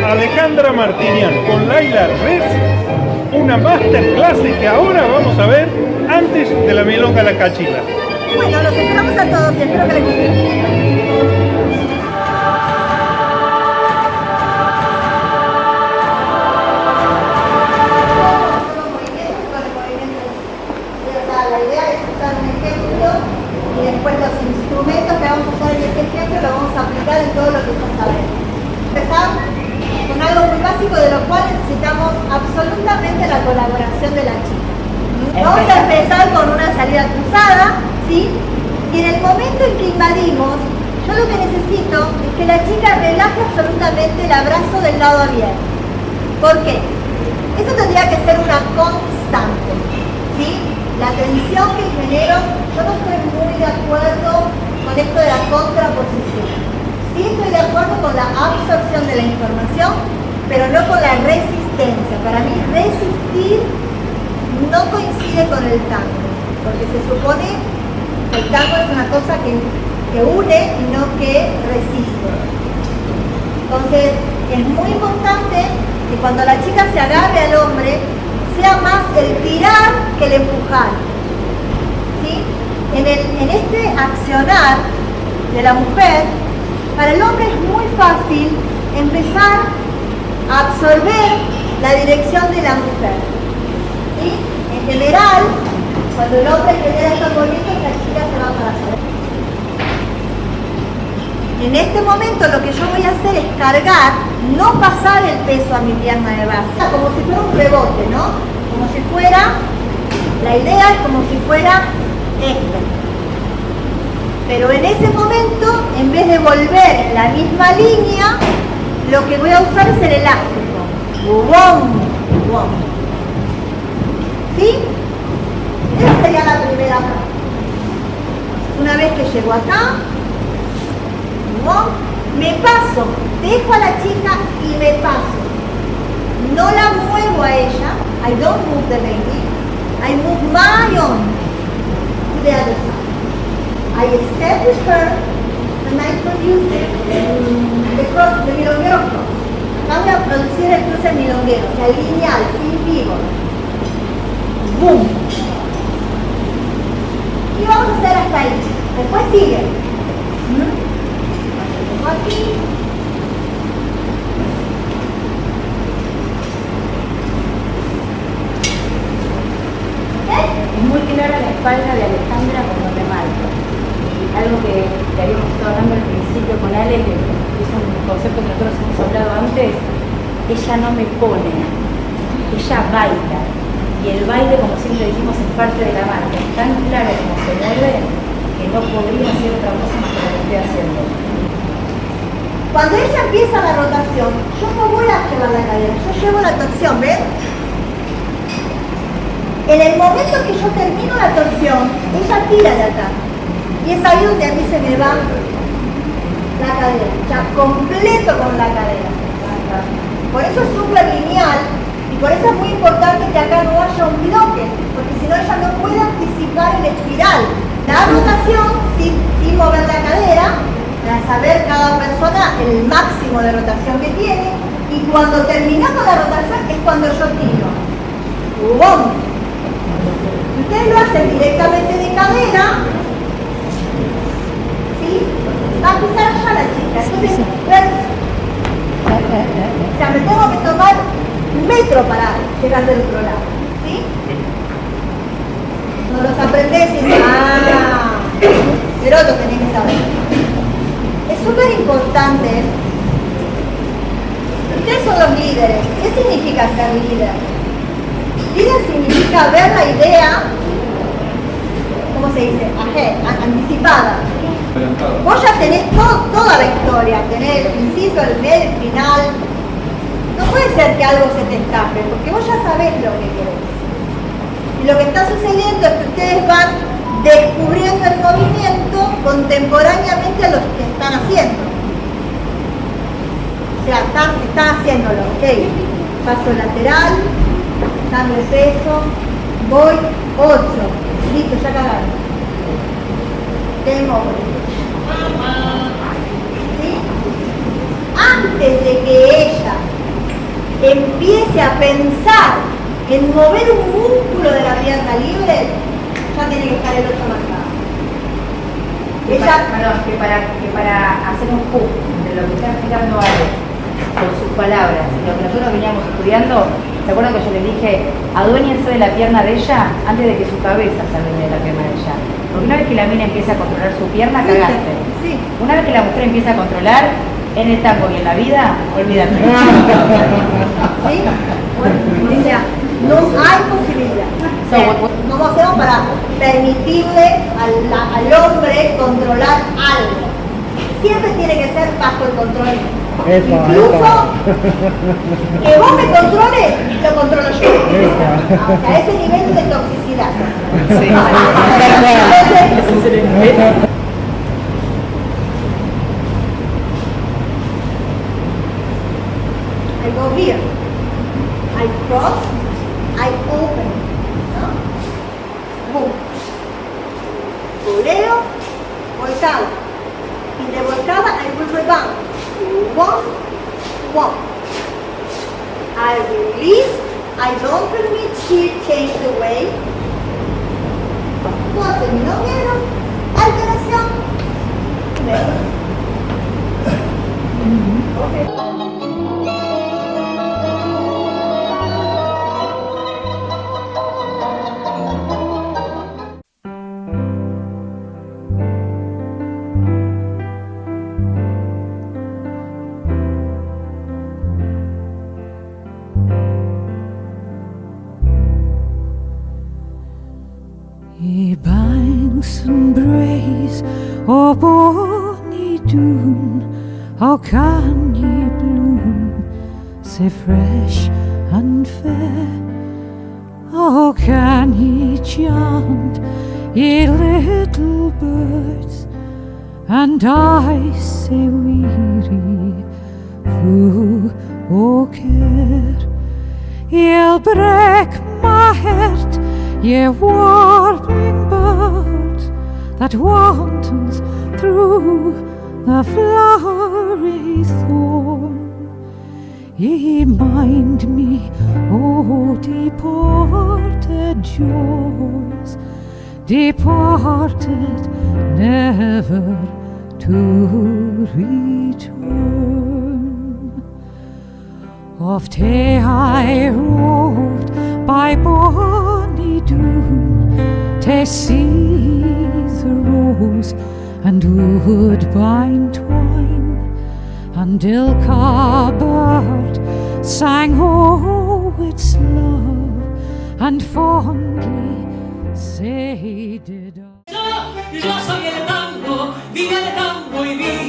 Alejandra Martinian con Laila Rez, una masterclass que ahora vamos a ver antes de la milonga La Cachila. Bueno, los esperamos a todos y espero que les guste. La idea es usar un ejemplo y después los instrumentos que vamos a usar en ese ejemplo los vamos a aplicar en todo lo que ya sabemos. Empezar con algo muy básico de lo cual necesitamos absolutamente la colaboración de la chica. Vamos a empezar con una salida cruzada, ¿sí? Y en el momento en que invadimos, yo lo que necesito es que la chica relaje absolutamente el abrazo del lado abierto. ¿Por qué? Esto tendría que ser una constante, ¿sí? La tensión que genero, yo no estoy muy de acuerdo con esto de la contraposición. Sí estoy de acuerdo con la absorción de la información, pero no con la resistencia. Para mí resistir no coincide con el tango, porque se supone que el tango es una cosa que une y no que resiste. Entonces es muy importante que cuando la chica se agarre al hombre, sea más el tirar que el empujar. ¿Sí? En este accionar de la mujer, para el hombre es muy fácil empezar a absorber la dirección de la mujer. ¿Sí? En general, cuando el hombre genera estos movimientos, la chica se va para atrás. En este momento lo que yo voy a hacer es cargar, no pasar el peso a mi pierna de base, como si fuera un rebote, ¿no? Como si fuera, la idea es como si fuera esto. Pero en ese momento, en vez de volver en la misma línea, lo que voy a usar es el elástico. ¡Bum! ¡Bum! ¿Sí? Esa sería la primera parte. Una vez que llego acá, me paso, dejo a la chica y me paso. No la muevo a ella. I don't move the lady. I move my own to the other side. I step with her and I produce the milonguero cross. Acá voy a producir el cruce milonguero, o sea, lineal, sin pivot. Boom. Y vamos a hacer hasta ahí. Después sigue. Aquí. Es muy clara la espalda de Alejandra cuando remarca. Algo que habíamos estado hablando al principio con Ale, que es un concepto que nosotros hemos hablado antes. Ella no me pone, ella baila. Y el baile, como siempre dijimos, es parte de la marca. Es tan claro como se mueve que no podría hacer otra cosa más que lo que estoy haciendo. Cuando ella empieza la rotación, yo no voy a llevar la cadera, yo llevo la torsión, ¿ven? En el momento que yo termino la torsión, ella tira de acá. Y es ahí donde a mí se me va la cadera, ya completo con la cadera. Por eso es súper lineal y por eso es muy importante que acá no haya un bloque, porque si no ella no puede anticipar el espiral. La rotación sin mover la cadera, para saber cada persona el máximo de rotación que tiene, y cuando terminamos la rotación es cuando yo tiro. ¡Bum! Ustedes lo hacen directamente de cadera, ¿sí? Va a pisar ya la chica. Entonces, o sea, me tengo que tomar un metro para llegar del otro lado, ¿sí? No los aprendés y dices, pero lo tenés que saber. Es súper importante. Ustedes son los líderes. ¿Qué significa ser líder? Líder significa ver la idea, ¿cómo se dice? Anticipada. Vos ya tenés toda la historia, tenés el principio, el medio, el final. No puede ser que algo se te escape, porque vos ya sabés lo que querés. Y lo que está sucediendo es que ustedes van descubriendo el movimiento contemporáneamente a lo que están haciendo. O sea, están haciéndolo, ok. Paso lateral, cambio de peso, voy 8. Listo, ya cagaron. Game over. ¿Sí? Antes de que ella pensar en mover un músculo de la pierna libre, ya tiene que estar el 8 marcado. Perdón, que para hacer un hook entre lo que está explicando Ale con sus palabras y lo que nosotros veníamos estudiando, ¿se acuerdan que yo les dije, aduéñense de la pierna de ella antes de que su cabeza se adueñe de la pierna de ella? Porque una vez que la mina empieza a controlar su pierna, cagaste. Sí. Una vez que la mujer empieza a controlar en el tango y en la vida, olvídate. ¿Sí? Bueno, o sea, no hay posibilidad. ¿Cómo hacemos para permitirle al hombre controlar algo? Siempre tiene que ser bajo el control. Incluso que vos me controles, lo controlo yo. A ese nivel de toxicidad. Sí. I go here. I cross. I open. ¿No? Boom. Voleo, volcada. Y de volcada I will rebound. One. I release. I don't permit here change the way. Cuando termino vieron, alteración. Ye banks and braes, O bonny Doon, how can ye bloom sae fresh and fair? How can ye chant, ye little birds, and I sae weary, full o care? Ye'll break my heart, ye warbling birds that wantons through the flowery thorn. Ye mind me, O departed joys, departed never to return. Oft hae I roved by bonny Doon to see the rose and woodbine twine, and ilka bird sang o its love, and fondly say did I. Yo soy el tango, viva el tango y viva